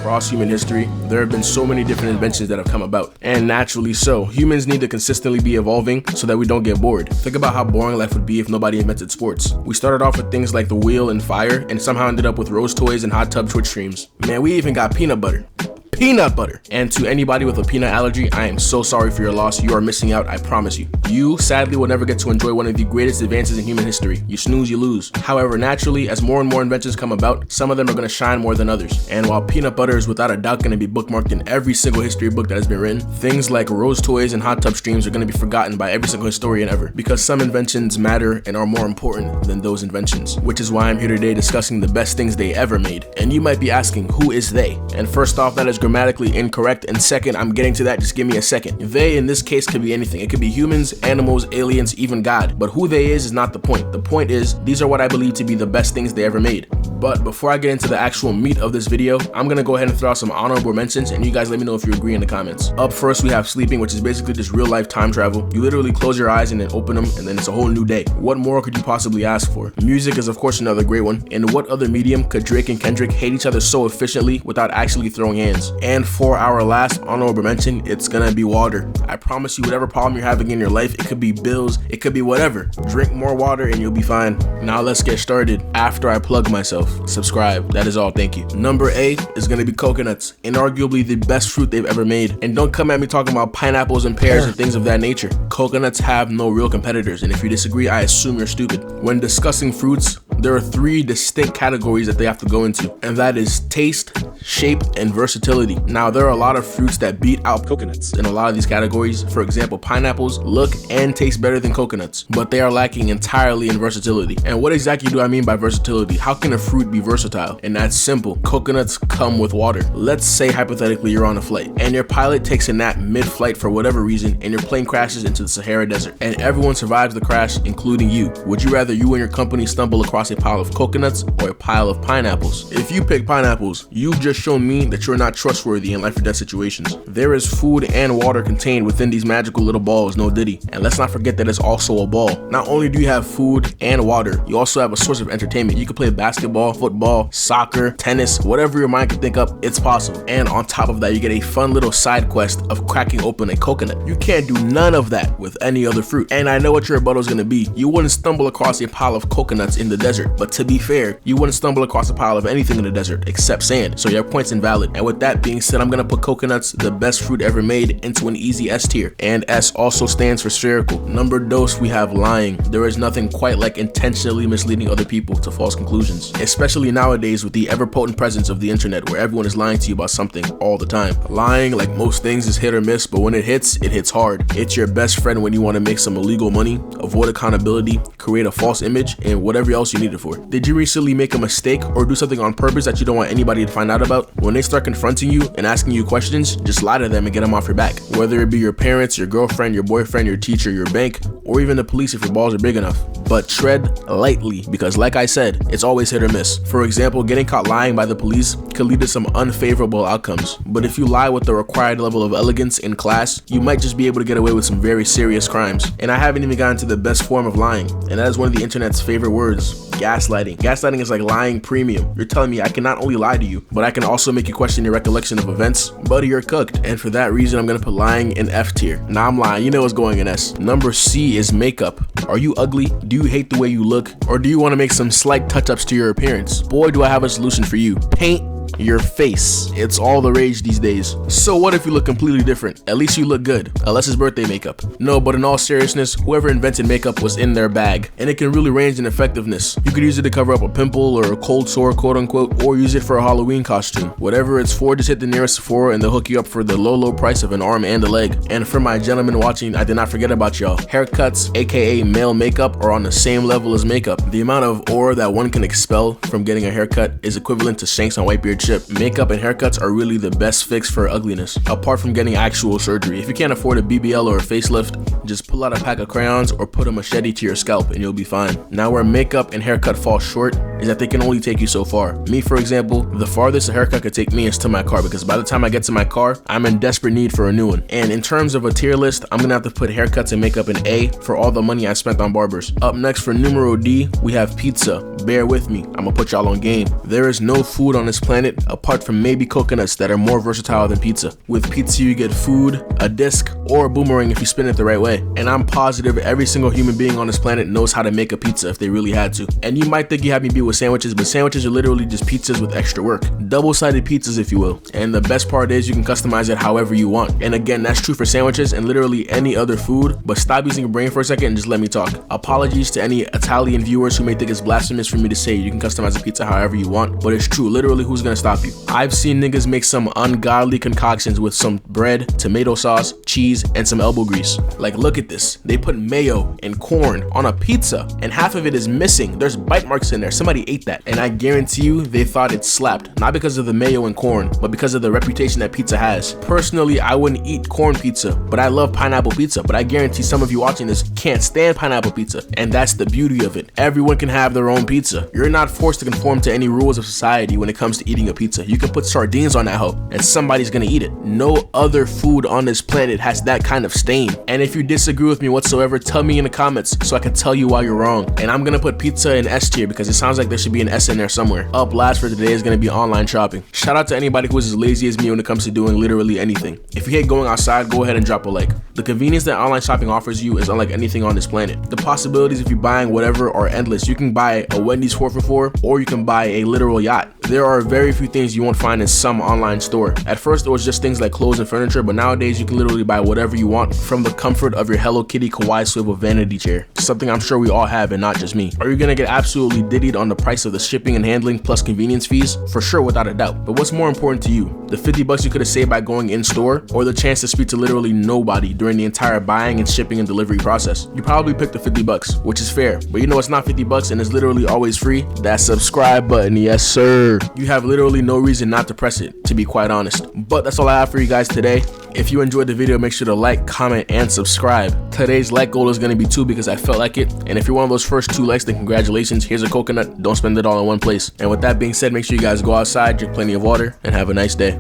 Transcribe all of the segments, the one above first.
across human history, there have been so many different inventions that have come about. And naturally so, humans need to consistently be evolving so that we don't get bored. Think about how boring life would be if nobody invented sports. We started off with things like the wheel and fire, and somehow ended up with rose toys and hot tub Twitch streams. Man, we even got peanut butter. Peanut butter. And to anybody with a peanut allergy, I am so sorry for your loss. You are missing out, I promise you. You sadly will never get to enjoy one of the greatest advances in human history. You snooze, you lose. However, naturally, as more and more inventions come about, some of them are going to shine more than others. And while peanut butter is without a doubt going to be bookmarked in every single history book that has been written, things like rose toys and hot tub streams are going to be forgotten by every single historian ever, because some inventions matter and are more important than those inventions, which is why I'm here today discussing the best things they ever made. And you might be asking, who is they? And first off, that is grammatically incorrect, and second, I'm getting to that, just give me a second. They in this case could be anything. It could be humans, animals, aliens, even God. But who they is not the point. The point is, these are what I believe to be the best things they ever made. But before I get into the actual meat of this video, I'm gonna go ahead and throw out some honorable mentions, and you guys let me know if you agree in the comments. Up first, we have sleeping, which is basically just real life time travel. You literally close your eyes and then open them, and then it's a whole new day. What more could you possibly ask for? Music is of course another great one. In what other medium could Drake and Kendrick hate each other so efficiently without actually throwing hands? And for our last honorable mention, it's gonna be water. I promise you, whatever problem you're having in your life, it could be bills, it could be whatever. Drink more water and you'll be fine. Now let's get started. After I plug myself, subscribe. That is all, thank you. Number 8 is gonna be coconuts, inarguably the best fruit they've ever made. And don't come at me talking about pineapples and pears and things of that nature. Coconuts have no real competitors, and if you disagree, I assume you're stupid. When discussing fruits, there are 3 distinct categories that they have to go into, and that is taste, shape, and versatility. Now, there are a lot of fruits that beat out coconuts in a lot of these categories. For example, pineapples look and taste better than coconuts, but they are lacking entirely in versatility. And what exactly do I mean by versatility? How can a fruit be versatile? And that's simple. Coconuts come with water. Let's say hypothetically you're on a flight, and your pilot takes a nap mid-flight for whatever reason, and your plane crashes into the Sahara Desert, and everyone survives the crash, including you. Would you rather you and your company stumble across a pile of coconuts or a pile of pineapples? If you pick pineapples, you've just shown me that you're not trustworthy in life or death situations. There is food and water contained within these magical little balls, no diddy. And let's not forget that it's also a ball. Not only do you have food and water, you also have a source of entertainment. You can play basketball, football, soccer, tennis, whatever your mind can think up, it's possible. And on top of that, you get a fun little side quest of cracking open a coconut. You can't do none of that with any other fruit. And I know what your rebuttal is going to be. You wouldn't stumble across a pile of coconuts in the desert. But to be fair, you wouldn't stumble across a pile of anything in the desert except sand. So your point's invalid. And with that being said, I'm going to put coconuts, the best fruit ever made, into an easy S tier. And S also stands for spherical. Number dos, we have lying. There is nothing quite like intentionally misleading other people to false conclusions, especially nowadays with the ever-potent presence of the internet, where everyone is lying to you about something all the time. Lying, like most things, is hit or miss, but when it hits hard. It's your best friend when you want to make some illegal money, avoid accountability, create a false image, and whatever else you need it for. Did you recently make a mistake or do something on purpose that you don't want anybody to find out about? When they start confronting you and asking you questions, just lie to them and get them off your back. Whether it be your parents, your girlfriend, your boyfriend, your teacher, your bank, or even the police if your balls are big enough. But tread lightly, because like I said, it's always hit or miss. For example, getting caught lying by the police could lead to some unfavorable outcomes. But if you lie with the required level of elegance in class, you might just be able to get away with some very serious crimes. And I haven't even gotten to the best form of lying, and that is one of the internet's favorite words: gaslighting. Gaslighting is like lying premium. You're telling me I can not only lie to you, but I can also make you question your recollection of events. Buddy, you're cooked. And for that reason, I'm gonna put lying in F tier. Nah, I'm lying. You know what's going in S. Number C is makeup. Are you ugly? Do you hate the way you look? Or do you want to make some slight touch-ups to your appearance? Boy, do I have a solution for you. Paint your face. It's all the rage these days. So what if you look completely different? At least you look good, unless it's birthday makeup. No, but in all seriousness, whoever invented makeup was in their bag, and it can really range in effectiveness. You could use it to cover up a pimple or a cold sore, quote unquote, or use it for a Halloween costume. Whatever it's for, just hit the nearest Sephora and they'll hook you up for the low price of an arm and a leg. And for my gentlemen watching, I did not forget about y'all. Haircuts, aka male makeup, are on the same level as makeup. The amount of aura that one can expel from getting a haircut is equivalent to Shanks on Whitebeard Chip. Makeup and haircuts are really the best fix for ugliness, apart from getting actual surgery. If you can't afford a BBL or a facelift, just pull out a pack of crayons or put a machete to your scalp and you'll be fine. Now, where makeup and haircut fall short is that they can only take you so far. Me, for example, the farthest a haircut could take me is to my car, because by the time I get to my car, I'm in desperate need for a new one. And in terms of a tier list, I'm gonna have to put haircuts and makeup in A for all the money I spent on barbers. Up next for numero D, we have pizza. Bear with me, I'm gonna put y'all on game. There is no food on this planet planet apart from maybe coconuts that are more versatile than pizza. With pizza you get food, a disc, or a boomerang if you spin it the right way. And I'm positive every single human being on this planet knows how to make a pizza if they really had to. And you might think you have me beat with sandwiches, but sandwiches are literally just pizzas with extra work. Double-sided pizzas, if you will. And the best part is you can customize it however you want. And again, that's true for sandwiches and literally any other food, but stop using your brain for a second and just let me talk. Apologies to any Italian viewers who may think it's blasphemous for me to say you can customize a pizza however you want, but it's true. Literally, who's gonna stop you? I've seen niggas make some ungodly concoctions with some bread, tomato sauce, cheese, and some elbow grease. Like, look at this. They put mayo and corn on a pizza, and half of it is missing. There's bite marks in there. Somebody ate that. And I guarantee you, they thought it slapped. Not because of the mayo and corn, but because of the reputation that pizza has. Personally, I wouldn't eat corn pizza, but I love pineapple pizza. But I guarantee some of you watching this can't stand pineapple pizza. And that's the beauty of it. Everyone can have their own pizza. You're not forced to conform to any rules of society when it comes to eating a pizza. You can put sardines on that hoe, and somebody's gonna eat it. No other food on this planet has that kind of stain. And if you disagree with me whatsoever, tell me in the comments so I can tell you why you're wrong. And I'm gonna put pizza in S tier because it sounds like there should be an S in there somewhere. Up last for today is gonna be online shopping. Shout out to anybody who is as lazy as me when it comes to doing literally anything. If you hate going outside, go ahead and drop a like. The convenience that online shopping offers you is unlike anything on this planet. The possibilities if you're buying whatever are endless. You can buy a Wendy's 4 for $4, or you can buy a literal yacht. There are very few things you won't find in some online store. At first it was just things like clothes and furniture, but nowadays you can literally buy whatever you want from the comfort of your Hello Kitty kawaii swivel vanity chair. Something I'm sure we all have and not just me. Are you gonna get absolutely diddied on the price of the shipping and handling plus convenience fees? For sure, without a doubt. But what's more important to you? The 50 bucks you could have saved by going in store, or the chance to speak to literally nobody during the entire buying and shipping and delivery process? You probably picked the 50 bucks, which is fair, but you know it's not 50 bucks and it's literally always free? That subscribe button, yes sir. You have literally no reason not to press it, to be quite honest. But that's all I have for you guys today. If you enjoyed the video, make sure to like, comment, and subscribe. Today's like goal is gonna be 2 because I felt like it. And if you're one of those first 2 likes, then congratulations. Here's a coconut. Don't spend it all in one place. And with that being said, make sure you guys go outside, drink plenty of water, and have a nice day.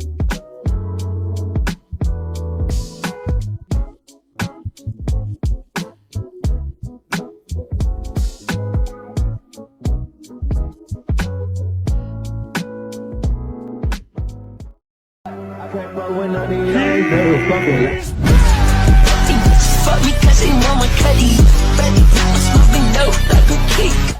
Fuck me cause they want my cutty. I'm smoking dope like a kick.